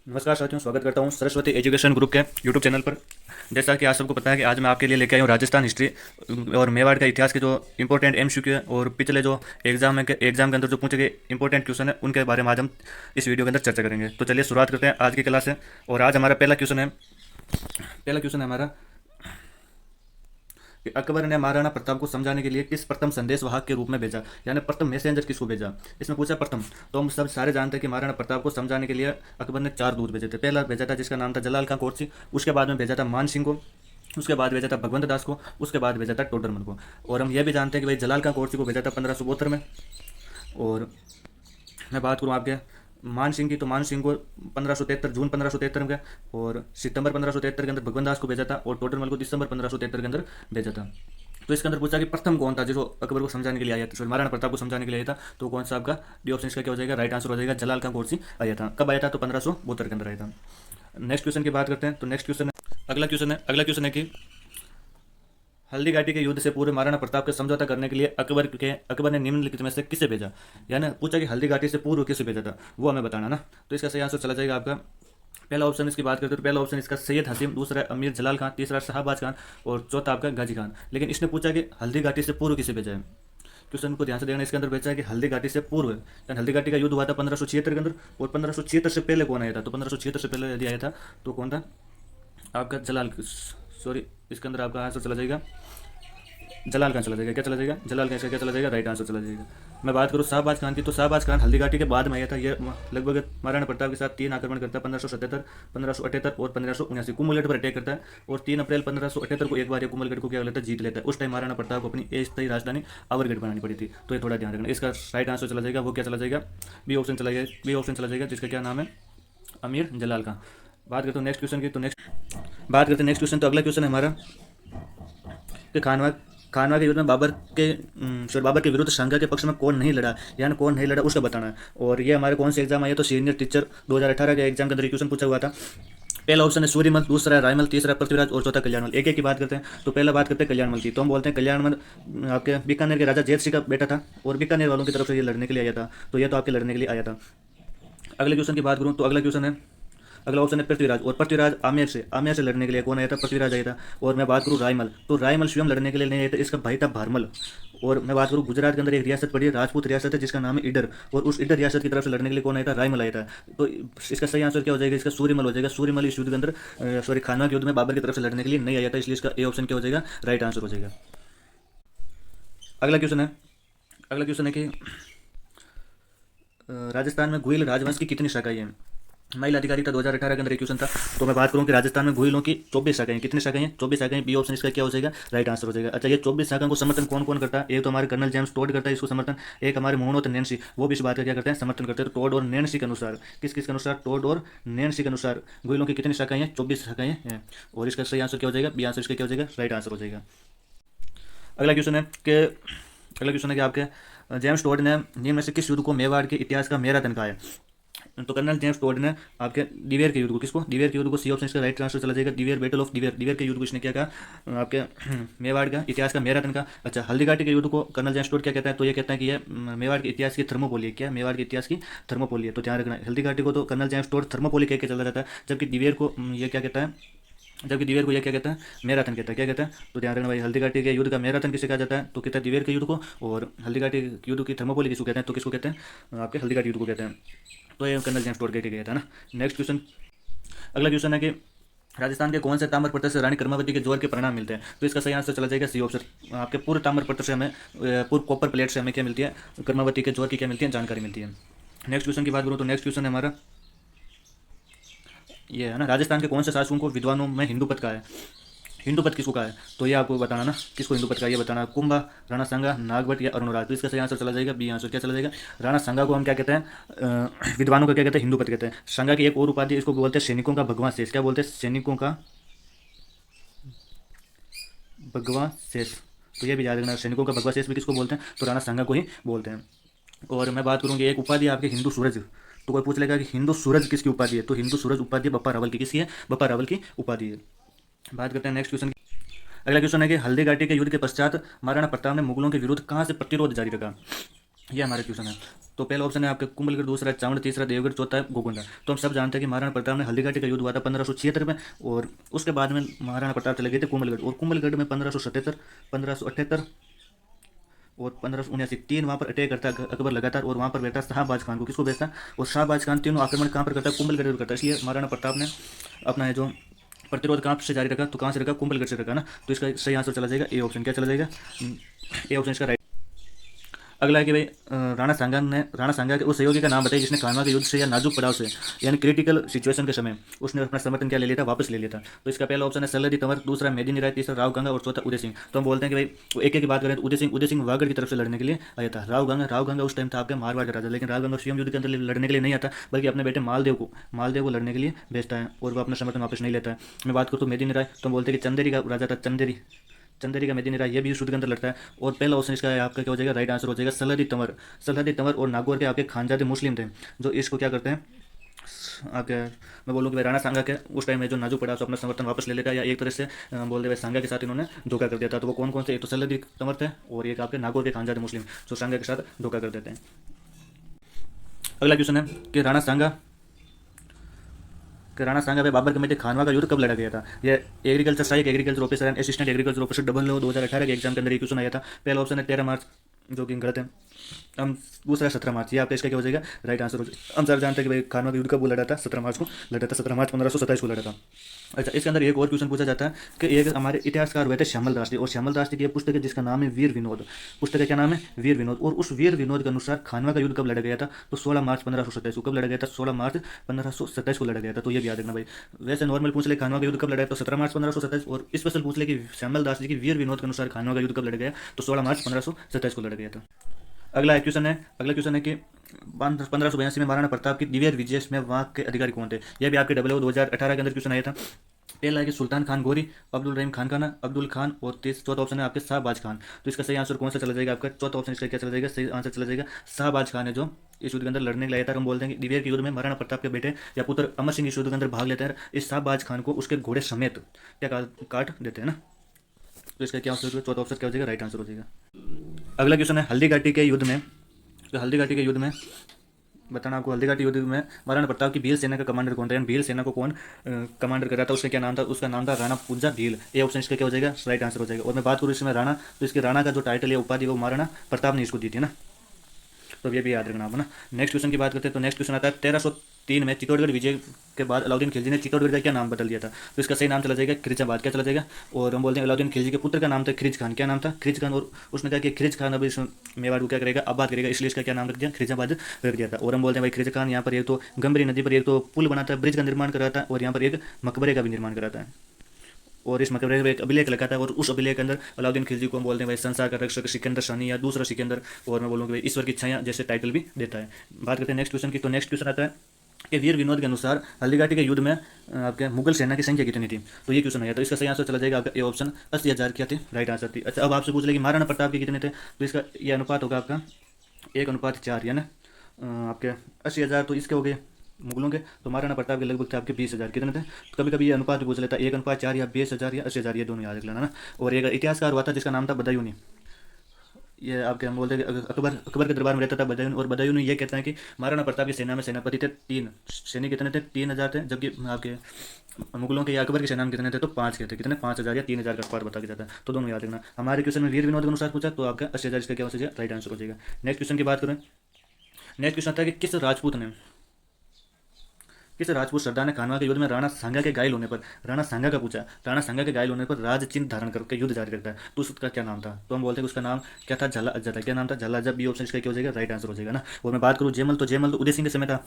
नमस्कार साथियों, स्वागत करता हूं सरस्वती एजुकेशन ग्रुप के यूट्यूब चैनल पर। जैसा कि आज सबको पता है कि आज मैं आपके लिए लेके आया हूं राजस्थान हिस्ट्री और मेवाड़ का इतिहास के जो इंपॉर्टेंट एमसीक्यू है और पिछले जो एग्जाम के अंदर जो पूछे गए इंपॉर्टेंट क्वेश्चन है उनके बारे में आज हम इस वीडियो के अंदर चर्चा करेंगे। तो चलिए शुरुआत करते हैं आज की क्लास से। और आज हमारा पहला क्वेश्चन है हमारा कि अकबर ने महाराणा प्रताप को समझाने के लिए किस प्रथम संदेश वाहक के रूप में भेजा, यानी प्रथम मैसेंजर किसको भेजा। इसमें पूछा प्रथम, तो हम सब सारे जानते हैं कि महाराणा प्रताप को समझाने के लिए अकबर ने 4 दूत भेजे थे। पहला भेजा था जिसका नाम था जलाल खां कोटची, उसके बाद में भेजा था मान सिंह को, उसके बाद भेजा था भगवंत दास को, उसके बाद भेजा था टोडरमल को। और हम यह भी जानते हैं कि भाई जलाल खां कोटची को भेजा था 1572 में। और मैं बात करूँ आपके मान सिंह की, तो मान सिंह को 1573 जून 1573 में, और सितंबर 1573 के अंदर भगवंत दास को भेजा था, और टोडरमल को दिसंबर 1573 के अंदर भेजा था। तो इसके अंदर पूछा कि प्रथम कौन था जिसको अकबर को समझाने के लिए आया था, सॉरी महाराणा प्रताप को समझाने के लिए आया था, तो कौन सा आपका डी ऑप्शन इसका क्या हो जाएगा, राइट आंसर हो जाएगा जलाल खां कोटची आया था। कब आया था, तो 1572 के अंदर आया था। नेक्स्ट क्वेश्चन की बात करते हैं। तो नेक्स्ट क्वेश्चन है अगला क्वेश्चन है कि हल्दी घाटी के युद्ध से पूर्व महाराणा प्रताप के समझौता करने के लिए अकबर ने निम्नलिखित में से किसे भेजा, यानी पूछा कि हल्दी घाटी से पूर्व किसे भेजा था, वो हमें बताना ना। तो इसका सही आंसर चला जाएगा आपका पहला ऑप्शन। इसकी बात करते हैं तो पहला ऑप्शन इसका सैयद हसीम, दूसरा अमीर जलाल खान, तीसरा शहाबाज खान, और चौथा आपका गाजी खान। लेकिन इसने पूछा कि हल्दी घाटी से पूर्व किसे भेजा है। क्वेश्चन को ध्यान से देखना, इसके अंदर भेजा है कि हल्दी घाटी से पूर्व, यानी हल्दी घाटी का युद्ध हुआ था 1576 के अंदर, और 1576 से पहले कौन आया था, तो 1576 से पहले यदि आया था तो कौन था आपका सॉरी, इसके अंदर आपका आंसर चला जाएगा जलाल खान चला जाएगा। क्या चला जाएगा, जलाल खान। इसका क्या चला जाएगा, राइट आंसर चला जाएगा। मैं बात करूँ शाहबाज खान की, तो शाहबाज खान हल्दी घाटी के बाद में आया था। ये लगभग महाराणा प्रताप के साथ 3 आक्रमण करता है, 1577, 1578 और 1579, कुमलगढ़ पर अटैक करता है। और 3 अप्रैल 1578 को एक बार ये कुमलगढ़ को क्या लेता है, जीत लेता है। उस टाइम महाराणा प्रताप को अपनी अस्थायी राजधानी अवरगढ़ बनानी पड़ी थी। तो ये थोड़ा ध्यान रखना। इसका राइट आंसर चला जाएगा, वो क्या चला जाएगा, बी ऑप्शन चला जाएगा, जिसका क्या नाम है, अमीर जलाल खान। बात करते हैं नेक्स्ट क्वेश्चन की, तो नेक्स्ट क्वेश्चन, तो अगला क्वेश्चन है हमारा कि खानवा के युद्ध में बाबर के विरुद्ध शांगा के पक्ष में कौन नहीं लड़ा, यानी कौन नहीं लड़ा उसका बताना है। और ये हमारे कौन से एग्जाम आया, तो सीनियर टीचर 2018 के एग्जाम के अंदर क्वेश्चन पूछा हुआ था। पहला ऑप्शन है सूर्यमल, दूसरा है रायमल, तीसरा पृथ्वीराज और चौथा कल्याणमल। एक एक की बात करते हैं। तो पहला बात करते हैं कल्याणमल की, तो हम बोलते हैं कल्याणमल आपके बीकानेर के राजा जैत सिंह का बेटा था, और बीकानेर वालों की तरफ से ये लड़ने के लिए आया था। तो ये तो आपके लड़ने के लिए आया था। अगले क्वेश्चन की बात करूँ तो अगला ऑप्शन है पृथ्वीराज, और पृथ्वीराज आमेर से लड़ने के लिए कौन आया था, पृथ्वीराज आया था। और मैं बात करूँ रायमल, तो रायमल स्वयं लड़ने के लिए नहीं आया था, इसका भाई था भारमल। और मैं बात करूँ गुजरात के अंदर एक रियासत पड़ी है, राजपूत रियासत है, जिसका नाम है ईडर, और उस ईडर रियासत की तरफ से लड़ने के लिए कौन आया था, रायमल आया था। तो इसका सही आंसर क्या हो जाएगा, इसका सूर्यमल हो जाएगा। सूर्यमल इस युद्ध के अंदर सॉरी खानवा के युद्ध में बाबर की तरफ से लड़ने के लिए नहीं आया था, इसलिए इसका ए ऑप्शन क्या हो जाएगा, राइट आंसर हो जाएगा। अगला क्वेश्चन है कि राजस्थान में गुहिल राजवंश की कितनी शाखाएं हैं। महिला अधिकारिता 2018 के अंदर एक क्वेश्चन था। तो मैं बात करूं कि राजस्थान में गुहिलों की 24 शाखाएं, कितनी शाखाएं हैं, 24 शाखाएं। बी ऑप्शन इसका क्या हो जाएगा, राइट आंसर हो जाएगा। अच्छा, ये 24 शाखाओं को समर्थन कौन कौन करता है, एक तो हमारे कर्नल जेम्स टोड करता है इसको समर्थन, एक हमारे मोहनोत नैन्सी, वो भी इस बात का क्या करते हैं, समर्थन करते हैं। तो टोड और नैन्सी के अनुसार, किसके अनुसार, टोड और नैन्सी के अनुसार गुहिलों की कितनी शाखाएं हैं, 24 शाखाएं हैं। और इसका सही आंसर क्या हो जाएगा, बी आंसर इसका क्या हो जाएगा, राइट आंसर हो जाएगा। अगला क्वेश्चन है कि आपके जेम्स टोड ने निम्न में से किस युद्ध को मेवाड़ के इतिहास का मैराथन कहा है। तो कर्नल जेम्स टोड ने आपके दिवेर के युद्ध को, दिवेर के युद्ध को, सी ऑप्शन इसका राइट आंसर चला जाएगा, दिवेर, बैटल ऑफ दिवेर के युद्ध को इसने क्या कहा, आपके मेवाड़ का इतिहास का मैराथन का। अच्छा, हल्दीघाटी के युद्ध को कर्नल जेम्स टोड क्या कहता है, तो ये कहता है कि ये मेवाड़ के इतिहास की थर्मोपोली है। क्या, मेवाड़ के इतिहास की थर्मोपोली है। तो ध्यान रखना, हल्दीघाटी को तो कर्नल जेम्स टोड थर्मोपोली कह के चला जाता है, जबकि दिवेर को ये क्या कहता है, मैराथन कहता है। क्या कहता है, तो ध्यान रखना भाई, हल्दीघाटी के युद्ध का मैराथन किसे कहा जाता है, तो कहता है दिवेर के युद्ध को, और हल्दीघाटी के युद्ध की थर्मोपोली किसको कहते हैं, तो किसको कहते हैं, आपके हल्दीघाटी युद्ध को कहते हैं। तो ये कर्नल जेम्स टोड कह के गया था ना। नेक्स्ट क्वेश्चन, अगला क्वेश्चन है कि राजस्थान के कौन से ताम्रपत्र से रानी कर्मावती के जोर के परिणाम मिलते हैं। तो इसका सही आंसर चला जाएगा सी ऑप्शन, आपके पूर्व ताम्रपत्र से हमें, पूर्व कॉपर प्लेट से हमें क्या मिलती है, कर्मावती के जोर की क्या मिलती है, जानकारी मिलती है। नेक्स्ट क्वेश्चन की बात करूँ तो नेक्स्ट क्वेश्चन है हमारा ये है ना, राजस्थान के कौन से शासकों को विद्वानों में हिंदू पद का है। हिंदू पद किसको कहा है, तो ये आपको बताना ना, किसको हिंदू पद का ये बताना, कुंभा, राणा सांगा, नागभट्ट या अरुणराज। तो इसका सही आंसर चला जाएगा बी आंसर। क्या चला जाएगा, राणा सांगा को हम क्या कहते हैं, विद्वानों का क्या कहते हैं, हिंदू पद कहते हैं। सांगा की एक और उपाधि, इसको बोलते हैं सैनिकों का भगवान शेष। क्या बोलते हैं, सैनिकों का भगवान शेष। तो ये भी याद रखना, सैनिकों का भगवान शेष भी किसको बोलते हैं, तो राणा सांगा को ही बोलते हैं। और मैं बात करूँगी एक उपाधि आपके हिंदू सूरज, तो कोई पूछ लेगा कि हिंदू सूरज किसकी उपाधि है, तो हिंदू सूरज उपाधि बप्पा रावल की, किसकी है, बप्पा रावल की उपाधि है। बात करते हैं नेक्स्ट क्वेश्चन की। अगला क्वेश्चन है कि हल्दी घाटी के युद्ध के पश्चात महाराणा प्रताप ने मुगलों के विरुद्ध कहाँ से प्रतिरोध जारी रखा। ये हमारा क्वेश्चन है। तो पहला ऑप्शन है आपके कुंभलगढ़, दूसरा है चावड़, तीसरा देवगढ़, चौथा है गोकुंडा। तो हम सब जानते हैं कि महाराणा प्रताप ने हल्दीघाटी का युद्ध हुआ था 1576 में, और उसके बाद में महाराणा प्रताप चले गए थे कुंभलगढ़, और कुंभलगढ़ में 1577, 1578 और 1579 तीन वहाँ पर अटैक करता है अकबर लगातार, और वहाँ पर बैठता शाहबाज खान को, किसको भेजता, और शाहबाज खान तीनों आक्रमण कहाँ पर करता है, कुंभलगढ़ पर करता है। इसलिए महाराणा प्रताप ने अपना है जो प्रतिरोध कहाँ से जारी रखा, तो कहाँ से रखा, कुंभलगढ़ से रखा ना। तो इसका सही आंसर चला जाएगा ए ऑप्शन। क्या चला जाएगा, ए ऑप्शन इसका राइट। अगला है कि भाई राणा सांगा के उस सहयोगी का नाम बताइए जिसने खानवा के युद्ध से या नाजुक पड़ाव से, यानी क्रिटिकल सिचुएशन के समय उसने अपना समर्थन क्या ले लिया था, वापस ले लिया था। तो इसका पहला ऑप्शन है सल्लरी तंवर, दूसरा मेदिनी राय, तीसरा राव गंगा और चौथा उदय सिंह। तो हम बोलते हैं कि भाई वो एक एक की बात करें तो उदय सिंह वागड़ की तरफ से लड़ने के लिए आया था। राव गंगा उस टाइम था आपके मारवाड़ का राजा, लेकिन राव गंगा स्वयं युद्ध के अंदर लड़ने के लिए नहीं आता, बल्कि अपने बेटे मालदेव को लड़ने के लिए भेजता है, और वो अपना समर्थन वापस नहीं लेता है। मैं बात करूँ तो मेदिनी राय, तो हम बोलते हैं कि चंदेरी का राजा था, चंदेरी का मेदिनी राय, ये भी युद्ध के अंदर लड़ता है। और पहला ऑप्शन इसका है आपका क्या हो जाएगा, राइट आंसर हो जाएगा सलहदी तंवर और नागौर के आपके खानजादे मुस्लिम थे, जो इसको क्या करते हैं आपके, मैं बोलूँ कि भाई राणा सांगा के उस टाइम में जो नाजुक पड़ा तो अपना समर्थन वापस ले लेता है, या एक तरह से बोल दे भाई सांगा के साथ इन्होंने धोखा कर दिया था। तो वो कौन कौन से, एक तो सलहदी तंवर थे और एक आपके नागौर के खानजादे मुस्लिम, जो सांगा के साथ धोखा कर देते हैं। अगला क्वेश्चन है कि राणा सांगा पे बाबर कमेटी खानवा का युद्ध कब लड़ा गया था। यह एग्रीकल्चर सहायक agriculture officer and assistant agriculture officer double 2018 के एग्जाम के अंदर ये क्वेश्चन आया था। पहला ऑप्शन है 13 मार्च, जो कि गलत है। हम दूसरा 17 मार्च, ये आपका इसका क्या हो जाएगा, राइट आंसर हो जाएगा। हम सर जानते हैं कि भाई खानवा का युद्ध कब लड़ा था, 17 मार्च को लड़ा था, 17 मार्च 1527 को लड़ा था। अच्छा, इसके अंदर एक और क्वेश्चन पूछा जाता है कि एक हमारे इतिहासकार हुए थे श्यामल दास जी, और श्यामल दास जी की पुस्तक है जिसका नाम है वीर विनोद। पुस्तक का क्या नाम है, वीर विनोद। और उस वीर विनोद के अनुसार खानवा का युद्ध कब लड़ा गया था, तो 16 मार्च 1527 को। कब लड़ा गया था, 16 मार्च 1527 को लड़ा गया था। तो ये भी याद रखना भाई। वैसे नॉर्मल पूछ ले खानवा का युद्ध कब लड़ा है, तो 17 मार्च 1527, और स्पेशल पूछ ले कि श्यामल दास जी की वीर विनोद के अनुसार खानवा का युद्ध कब लड़ा गया, तो 16 मार्च 1527 को लड़ा गया था। अगला क्वेश्चन है कि 1582 में महाराणा प्रताप की दिव्य विजय में वहाँ के अधिकारी कौन थे। यह भी आपके 2018 के अंदर क्वेश्चन आया था। पहला है कि सुल्तान खान गोरी, अब्दुल रहीम खान खाना, अब्दुल खान, और चौथा ऑप्शन है आपके शाहबाज खान। तो इसका सही आंसर कौन सा चला जाएगा, आपका चौथा ऑप्शन इसका क्या चला जाएगा, सही आंसर चला जाएगा शाहबाज खान है, जो इस युद्ध के अंदर लड़ने के लिए आया था। हम बोलते हैं कि दिव्य के युद्ध में महाराणा प्रताप के बेटे या पुत्र अमर सिंह इस युद्ध के अंदर भाग लेते हैं, इस शाहबाज खान को उसके घोड़े समेत क्या काट देते हैं ना। तो इसका क्या आंसर, चौथा ऑप्शन क्या हो जाएगा, राइट आंसर हो जाएगा। अगला क्वेश्चन है हल्दीघाटी के युद्ध में, तो हल्दीघाटी के युद्ध में बताना आपको, हल्दीघाटी युद्ध में महाराणा प्रताप की भील सेना का कमांडर कौन था, यानी भील सेना को कौन कमांडर कर रहा था, उसका क्या नाम था, उसका नाम था राणा पुंजा भील। ये ऑप्शन इसका क्या हो जाएगा, राइट आंसर हो जाएगा। और मैं बात करूँ इसमें राणा, तो इसके राणा का जो टाइटल या उपाधि वो महाराणा प्रताप ने इसको दी थी ना, तो ये भी याद रखना आप ना। नेक्स्ट क्वेश्चन की बात करते हैं, तो नेक्स्ट क्वेश्चन आता है 1303 में चित्तौड़गढ़ विजय के बाद अलाउद्दीन खिलजी ने चित्तौड़गढ़ का क्या नाम बदल दिया था। तो इसका सही नाम चला जाएगा खिरजाबाद, क्या चला जाएगा। और हम बोलते हैं अलाउद्दीन खिलजी के पुत्र का नाम था खिरिज खान, क्या नाम था, खिरिज खान। और उसने कहा कि खिरिज खान अब इस मेवाड़ को क्या करेगा, आबाद करेगा, इसलिए इसका क्या नाम रख दिया, खिरजाबाद रख दिया था। और हम बोलते हैं भाई खिरिज खान यहाँ पर एक तो गंभीरी नदी पर एक तो पुल बनाता है, ब्रिज का निर्माण कराता है, और यहाँ पर एक मकबरे का भी निर्माण कराता है, और इस मकबरे में एक अभिलेख लगाता है। और उस अभिलेख के अंदर अलाउद्दीन खिलजी को हम बोलते हैं भाई संसार का रक्षक सिकंदर शानी या दूसरा सिकंदर, और मैं बोलूँगा भाई ईश्वर की छाया जैसे टाइटल भी देता है। बात करते हैं नेक्स्ट क्वेश्चन की, तो नेक्स्ट क्वेश्चन आता है कि वीर विनोद के अनुसार हल्दीघाटी के युद्ध में आपके मुगल सेना की संख्या कितनी थी। तो ये क्वेश्चन आया, तो इसका सही आंसर चला जाएगा आपका ए ऑप्शन 80,000 क्या थे, राइट आंसर थी। अच्छा, अब आपसे पूछ ले कि महाराणा प्रताप के कितने थे, तो इसका ये अनुपात होगा आपका 1:4, यानी आपके 80,000 तो इसके हो गए मुगलों के, तो महाराणा प्रताप के लगभग थे आपके 20,000 कितने थे। तो कभी कभी ये अनुपात भी पूछ लेता है 1:4 या 20,000 या 80,000, ये दोनों याद रख लेना ना। और एक इतिहासकार हुआ था जिसका नाम था बदायूनी, ये आपके हम बोलते हैं कि अकबर के दरबार में रहता था बदायून, और बदायून ये कहता है कि महाराणा प्रताप की सेना में सेनापति थे 3, सैनिक कितने थे, 3,000 थे, जबकि आपके मुगलों के या अकबर की सेना में कितने थे, तो 5 के थे, कितने 5,000 या 3,000 का अनुपात बता के जाता है। तो दोनों याद रखना। हमारे क्वेश्चन में वीर विनोद के अनुसार पूछा, तो आपका 80,000 इसका क्या हो जाएगा, राइट आंसर हो जाएगा। नेक्स्ट क्वेश्चन की बात करें, नेक्स्ट क्वेश्चन आता है कि किस राजपूत सरदार ने खानवा के युद्ध में राणा सांगा के घायल होने पर, राणा सांगा का पूछा, राणा सांगा के घायल होने पर राज चिन्ह धारण करके युद्ध जारी रखता है, तो उसका क्या नाम था। तो हम बोलते हैं कि उसका नाम क्या था, झाला अज्जा था। क्या नाम था, झाला अज्जा। बी ऑप्शन इसका क्या हो जाएगा, राइट आंसर हो जाएगा ना। और मैं बात करूँ जयमल तो उदय सिंह के समय था।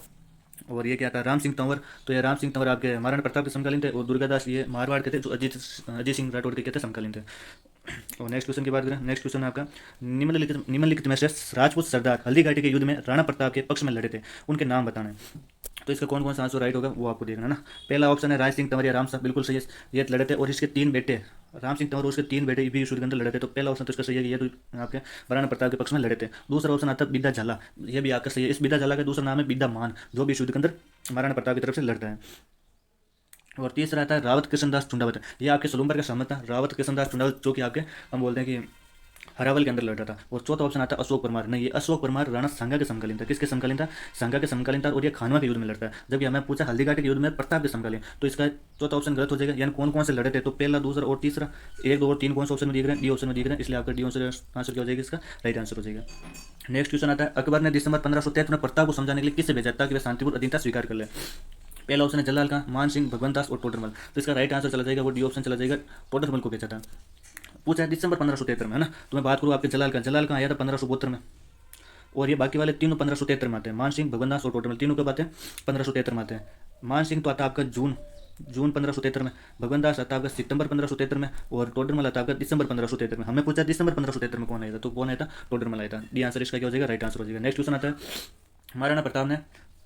और ये क्या था, राम सिंह तंवर। तो ये राम सिंह तंवर आपके महाराणा प्रताप के समकालीन थे, और दुर्गादास ये मारवाड़ के थे, जो अजीत सिंह राठौड़ के थे, समकालीन थे। और नेक्स्ट क्वेश्चन की बात करें, नेक्स्ट क्वेश्चन है आपका निम्नलिखित में से राजपूत सरदार हल्दीघाटी के युद्ध में राणा प्रताप के पक्ष में लड़े थे, उनके नाम बताना है। तो इसका कौन कौन सा आंसर राइट होगा वो आपको देखना ना। पहला ऑप्शन है राय सिंह तंवर या राम साहब, बिल्कुल सही है, ये लड़े थे। और इसके 3 बेटे, राम सिंह तंवर और उसके 3 बेटे भी इस युद्ध के अंदर लड़े थे। तो पहला ऑप्शन तो इसका सही है कि ये तो आपके महाराणा प्रताप के पक्ष में लड़े थे। दूसरा ऑप्शन आता है बिद्दा झाला, ये भी आपका सही है। इस बिद्दा झाला का दूसरा नाम है बिद्दा मान, जो भी इस युद्ध के अंदर महाराणा प्रताप की तरफ से लड़ता है। और तीसरा आता है रावत कृष्णदास चुंडावत, ये आपके सलूमबर का शामिल था, रावत कृष्णदास चुंडावत, जो कि आपके हम बोलते हैं कि हरावल के अंदर लड़ रहा था। और चौथा ऑप्शन आता है अशोक परमार। नहीं, ये अशोक परमार राणा सांगा के समकालीन था। किसके समकालीन था? सांगा के समकालीन था। और ये खानवा के युद्ध में लड़ता है। जबकि हमें पूछा हल्दीघाटी के युद्ध में प्रताप के समकालीन, तो इसका चौथा ऑप्शन गलत हो जाएगा। यानी कौन कौन से लड़े थे, तो पहला, दूसरा और तीसरा, एक, दो और तीन कौन से ऑप्शन में दिख रहे हैं? डी ऑप्शन में दिख रहे हैं। इसलिए आपका डी ऑप्शन आंसर क्या हो जाएगा? इसका राइट आंसर हो जाएगा। नेक्स्ट क्वेश्चन आता है अकबर ने दिसंबर 1573 में प्रताप को समझाने के लिए किसे भेजा ताकि वे शांतिपूर्ण अधीनता स्वीकार कर ले? पहला ऑप्शन है जलाल का, मान सिंह, भगवंत दास और टोडरमल। तो इसका राइट आंसर चला जाएगा वो डी ऑप्शन चला जाएगा, टोडरमल को भेजा था। पूछा है दिसंबर 1573 में, है ना। तो मैं बात करूँ आपके जलाल का, जलाल का आया था 1572 में। और ये बाकी वाले तीनों 1573 में आते हैं। मान सिंह, भगवंत दास और टोडरमल तीनों कब आते हैं? 1573 में आते हैं। मान सिंह तो आता है आपका जून जून 1573 में, भगवंत दास आता है आपका सितंबर 1573 में, और टोडरमल आता है आपका दिसंबर 1573 में। हमें पूछा दिसंबर 1573 में कौन आया था, तो कौन आया था? टोडरमल आया था। डी आंसर इसका क्या हो जाएगा? राइट आंसर हो जाएगा। नेक्स्ट क्वेश्चन आता है महाराणा प्रताप ने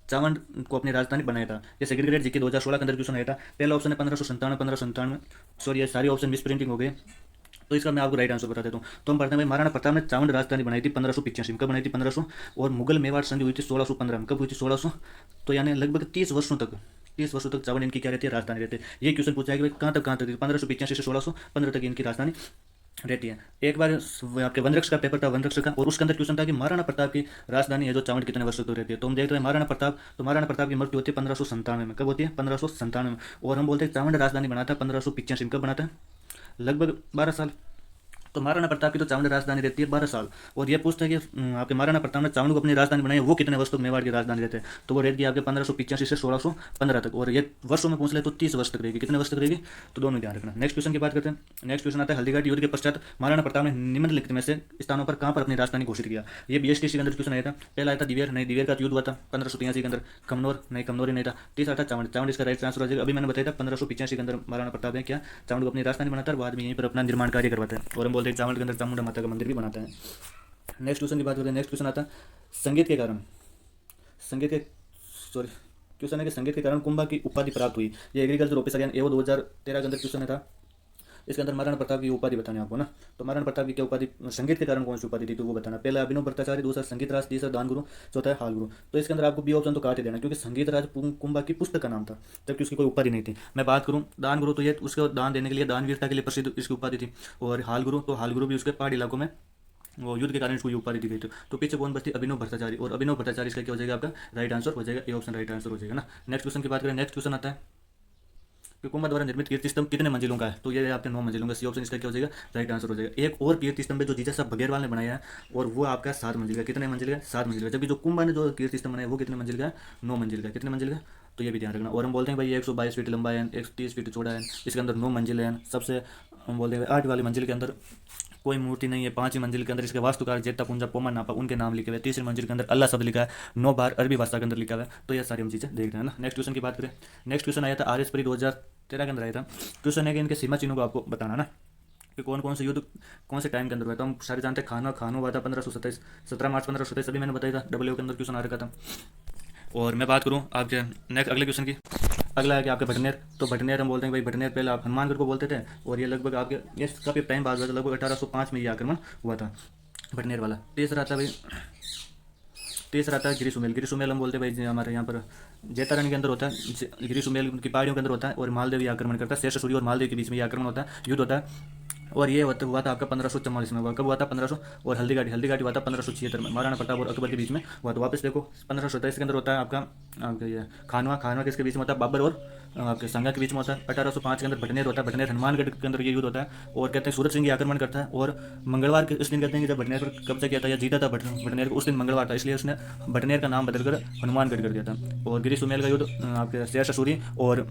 चावंड को अपनी राजधानी बनाया था। ये सेक्रेटरी जी के 2016 के अंदर क्वेश्चन आया था। पहला ऑप्शन है 1597, सॉरी ये सारी ऑप्शन मिस प्रिंटिंग हो गई, तो इसका मैं आपको राइट आंसर बता देता हूँ। तो हम पढ़ते हैं भाई महाराणा प्रताप ने चावंड राजधानी बनाई थी 1585 में। कब बनाई थी? 1500। और मुगल मेवाड़ संधि हुई थी 1615 में। कब हुई थी? 1600। तो यानी लगभग 30 वर्षों तक चावंड इनकी क्या रहती है? राजधानी रहती है। ये क्वेश्चन पूछा है कि भाई कहाँ तक थी? 1585 से 1615 तक इनकी राजधानी रहती है। एक बार आपके वनरक्ष का पेपर था, वनरक्ष का, और उसके अंदर क्वेश्चन था कि महाराणा प्रताप की राजधानी है जो चावंड कितने वर्षों तक रहती है। तो हम देखते हैं महाराणा प्रताप, तो महाराणा प्रताप की मृत्यु होती है 1597 में। कब होती है? 1597 में। और हम बोलते हैं चावंड राजधानी बनाता है 1585 में। कब बनाता है? लगभग 12 साल। तो महाराणा प्रताप की तो चावंड राजधानी रहती है 12 साल। और ये पूछता है कि आपके महाराणा प्रताप ने चावंड को अपनी राजधानी बनाई, वो कितने वर्ष तक मेवाड़ की राजधानी रहते हैं? तो वो रहती है आपके 1585 से 1615 तक। और ये वर्षों में पूछ ले तो 30 वर्ष तक रहेगी। कितने वर्ष तक रहेगी? तो दोनों ध्यान रखना। नेक्स्ट क्वेश्चन की बात करते हैं। नेक्स्ट क्वेश्चन आता है हल्दीघाटी युद्ध के पश्चात महाराणा प्रताप ने निम्नलिखित में से स्थानों पर कहाँ पर अपनी राजधानी घोषित किया? ये बीएसटीसी के अंदर क्वेश्चन आया था। पहला आया था दिवेर, नहीं दिवेर का युद्ध हुआ था 1583 के अंदर। कमनौर, नहीं कमनौर ही नहीं था। तीसरा था चावंड, चावंड इसका राइट आंसर हो जाएगा। अभी मैंने बताया था 1585 के अंदर महाराणा प्रताप ने क्या चावंड को अपनी राजधानी बनाता है और बाद में यहीं पर अपना निर्माण कार्य करवाता है। और हम बोलते हैं चावंड के अंदर चामुंडा माता का मंदिर भी बनाता है। नेक्स्ट क्वेश्चन की बात करते हैं। नेक्स्ट क्वेश्चन आता है संगीत के कारण, संगीत के सॉरी क्वेश्चन है कि संगीत के कारण कुंभा की उपाधि प्राप्त हुई। ये एग्रीकल्चर ऑफिसर यानी एओ 2013 के अंदर क्वेश्चन था। इसके अंदर महाराणा प्रताप की उपाधि बताने आपको ना। तो महाराणा प्रताप की क्या उपाधि, संगीत के कारण कौन सी उपाधि थी, तो वो बताना। पहला अभिनव भट्टाचार्य, दूसरा संगीत राज, तीसरा दान गुरु, चौथा है हाल गुरु। तो इसके अंदर आपको बी ऑप्शन तो काट ही देना, क्योंकि संगीत राज कुंभा की पुस्तक का नाम था, जबकि उसकी कोई उपाधि नहीं थी। मैं बात करूँ दान गुरु, तो ये उसको दान देने के लिए, दानवीरता के लिए प्रसिद्ध इसकी उपाधि थी। और हाल गुरु, तो हाल गुरु भी उसके पहाड़ी इलाकों में वो युद्ध के कारण इसको ये उपाधि दी गई थी। तो पीछे कौन बचती? अभिनव भट्टाचार्य। और अभिनव भट्टाचार्य इसका क्या हो जाएगा? आपका राइट आंसर हो जाएगा, ये ऑप्शन राइट आंसर हो जाएगा ना। नेक्स्ट क्वेश्चन की बात करें। नेक्स्ट क्वेश्चन आता है कि कुंभा द्वारा निर्मित कीर्ति स्तंभ कितने मंजिलों का है? तो ये आपके 9 मंजिलों का। सी ऑप्शन इसका क्या हो जाएगा? राइट आंसर हो जाएगा। एक और कीर्ति स्तंभ है जो जीजा साहब बघेलवाल ने बनाया है, और वो आपका 7 मंजिल का। कितने मंजिल का? 7 मंजिल का। जबकि जो कुंभा ने जो कीर्ति स्तंभ बनाया वो कितने मंजिल का है? 9 मंजिल का। कितने मंजिल का? तो ये भी ध्यान रखना। और हम बोलते हैं भाई 122 फीट लंबा है, 130 फीट चौड़ा है, इसके अंदर 9 मंजिल है। सबसे हम बोलते हैं 8 वाली मंजिल के अंदर कोई मूर्ति नहीं है। 5वीं मंजिल के अंदर इसके वास्तुकार जेता पुंजा पोमा नापा उनके नाम लिखे हुए। तीसरी मंजिल के अंदर अल्लाह शब्द लिखा है 9 बार अरबी भाषा के अंदर लिखा हुआ है। तो ये सारी हम चीज़ें देख रहे हैं ना। नेक्स्ट क्वेश्चन की बात करें। नेक्स्ट क्वेश्चन आया था आर.एस. परी 2013 के अंदर आया था। क्वेश्चन है कि इनके सीमा चिन्हों को आपको बताना ना, कि कौन कौन से युद्ध कौन से टाइम के अंदर हुआ। तो हम सारे जानते हैं खानो हुआ था 1527, 17 मार्च 1527 अभी मैंने बताया था। डब्ल्यू के अंदर क्वेश्चन आ रखा था। और मैं बात करूँ आपके नेक्स्ट अगले क्वेश्चन की, अगला है कि आपके भटनेर। तो भटनेर हम बोलते हैं भाई भटनेर पहले आप हनुमानगढ़ को बोलते थे, और ये लगभग आपके ये काफ़ी टाइम बाद हुआ था, लगभग 1805 में ये आक्रमण हुआ था भटनेर वाला। तीसरा आता है भाई, तीसरा आता है गिरी सुमेल। गिरी सुमेल हम बोलते हैं भाई हमारे यहाँ पर जैतारण्य के अंदर होता है। गिरी सुमेल की पहाड़ियों के अंदर होता है, और मालदेव ये आक्रमण करता है। शेष सूर्य और मालदेव के बीच में ये आक्रमण होता है, युद्ध होता है। और ये हुआ था आपका 1544 में हुआ। कब हुआ था? 1500। और हल्दीघाटी हुआ था 1576 में, महाराणा प्रताप और अकबर के बीच में हुआ। तो वापस देखो 1527 के अंदर होता है आपका ये खानवा किसके बीच में होता है? बाबर और आपके संगा के बीच में होता है। 1805 के अंदर भटनेर होता है। भटनेर हनुमानगढ़ के अंदर ये युद्ध होता है, और कहते हैं सूरज सिंह आक्रमण करता है। और मंगलवार के उस दिन कहते हैं कि जब भटनेर पर कब्जा किया था या जीता था भटनेर को, उस दिन मंगलवार था, इसलिए उसने भटनेर का नाम बदलकर हनुमानगढ़ कर दिया था। और गिरी सुमेल का युद्ध आपके शेर सूरी और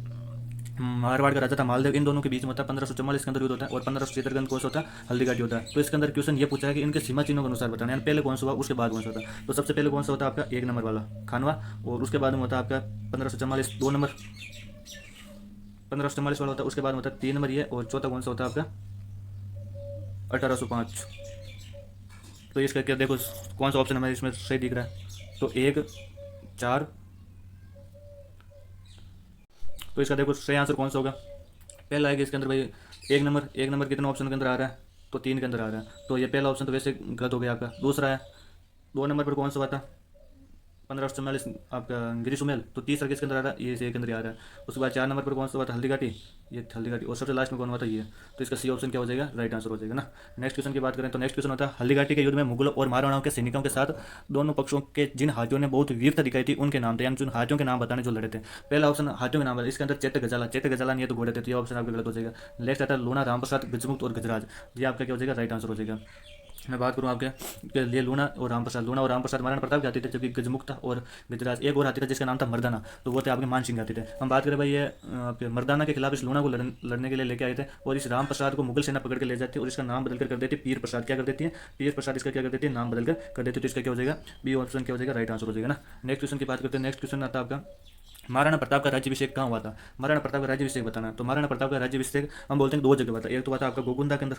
मारवाड़ का राजा था मालदेव, इन दोनों के बीच में होता है। 1544 के अंदर युद्ध होता है। और 1576 के अंदर कौन सा होता है? हल्दीघाटी होता है। तो इसके अंदर क्वेश्चन ये पूछा है कि इनके सीमा चिन्हों के अनुसार बताना है, पहले कौन सा हुआ उसके बाद कौन सा होता है। तो सबसे पहले कौन सा होता है आपका 1 नंबर वाला खानवा, और उसके बाद में होता है आपका 1544 2 नंबर 1544 वाला होता है। उसके बाद में होता है 3 नंबर ये, और चौथा कौन सा होता है आपका 1805। तो इसका क्या देखो कौन सा ऑप्शन हमें इसमें सही दिख रहा है। तो 1 4, तो इसका देखो सही आंसर कौन सा होगा। पहला है कि इसके अंदर भाई 1 नंबर कितने ऑप्शन के अंदर आ रहा है? तो 3 के अंदर आ रहा है। तो ये पहला ऑप्शन तो वैसे गलत हो गया आपका। दूसरा है 2 नंबर पर कौन सा हुआ था? 1544 आपका गिरी सुमेल, तो 30 किसके अंदर आ रहा है, ये के अंदर आ रहा है। उसके बाद 4 नंबर पर कौन सा हुआ था, हल्दी घाटी, ये हल्दी घाटी। और सबसे लास्ट में कौन हुआ था, ये। तो इसका सी ऑप्शन क्या हो जाएगा, राइट आंसर हो जाएगा ना। नेक्स्ट क्वेश्चन की बात करें तो नेक्स्ट क्वेश्चन होता है, हल्दी घाटी के युद्ध में मुगलों और मारवाड़ों के सैनिकों के साथ दोनों पक्षों के जिन हाथियों ने बहुत वीरता दिखाई थी उनके नाम थे, यानी जिन हाथियों के नाम बताने जो लड़े थे। पहला ऑप्शन हाथियों के नाम है, इसके अंदर चेत गजाला, चेत गजाला नहीं है तो घोड़े थे, तो ये ऑप्शन आपका गलत हो जाएगा। नेक्स्ट आता है लूणा, रामप्रसाद, गजमुक्त और गजराज, ये आपका क्या हो जाएगा, राइट आंसर हो जाएगा। मैं बात करूँ आपके के लिए लूणा और रामप्रसाद महाराणा प्रताप के हाथी थे, जबकि गजमुक्त और गजराज एक और हाथी था जिसका नाम था मर्दाना, तो वो थे आपके मान सिंह हाथी थे। हम बात करें भाई, ये आपके मर्दाना के खिलाफ इस लूणा को लड़ने के लिए लेके आए थे, और इस रामप्रसाद को मुगल सेना पकड़ के ले जाती है और इसका नाम बदल कर देती है पीर प्रसाद। क्या कर देती है, पीर प्रसाद इसका क्या कर देती है, नाम बदल कर देती है। तो इसका क्या हो जाएगा, बी ऑप्शन क्या हो जाएगा, राइट आंसर हो जाएगा ना। नेक्स्ट क्वेश्चन की बात करते हैं। नेक्स्ट क्वेश्चन आता है आपका, महाराणा प्रताप का राज्याभिषेक कहाँ हुआ था। महाराणा प्रताप का राज्याभिषेक बताना है, तो महाराणा प्रताप का राज्याभिषेक हम बोलते हैं दो जगह हुआ था। एक तो हुआ था आपका गोकुंदा के अंदर,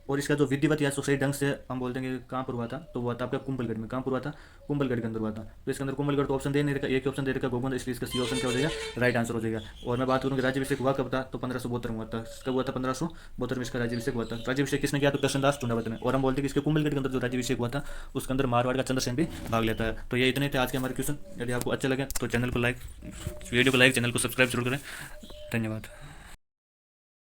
और इसका जो विधिवत या सही ढंग से हम बोलते हैं कि कहाँ पर हुआ था, तो हुआ था आपका कुंभलगढ़ में। कहाँ पर हुआ था, कुंभलगढ़ के अंदर हुआ था। तो इसके अंदर कुंभलगढ़ तो ऑप्शन दे नहीं रखा, एक ऑप्शन दे रखा गोकुंद, इसलिए इसका सी ऑप्शन क्या हो जाएगा, राइट आंसर हो जाएगा। और मैं बात करूँ कि राज्याभिषेक हुआ कब था, तो 1572 में हुआ था। कब हुआ था, 1572 में इसका राज्याभिषेक हुआ था। राज्याभिषेक किसने किया, तो कृष्णदास टूंडावत ने। और हम बोलते हैं कि इसके कुंभलगढ़ के अंदर जो राज्याभिषेक हुआ था उसके अंदर मारवाड़ का चंद्रसेन भी भाग लेता है। तो ये इतने थे आज के हमारे क्वेश्चन। यदि आपको अच्छे लगे तो चैनल को लाइक, वीडियो को लाइक, चैनल को सब्सक्राइब जरूर करें। धन्यवाद।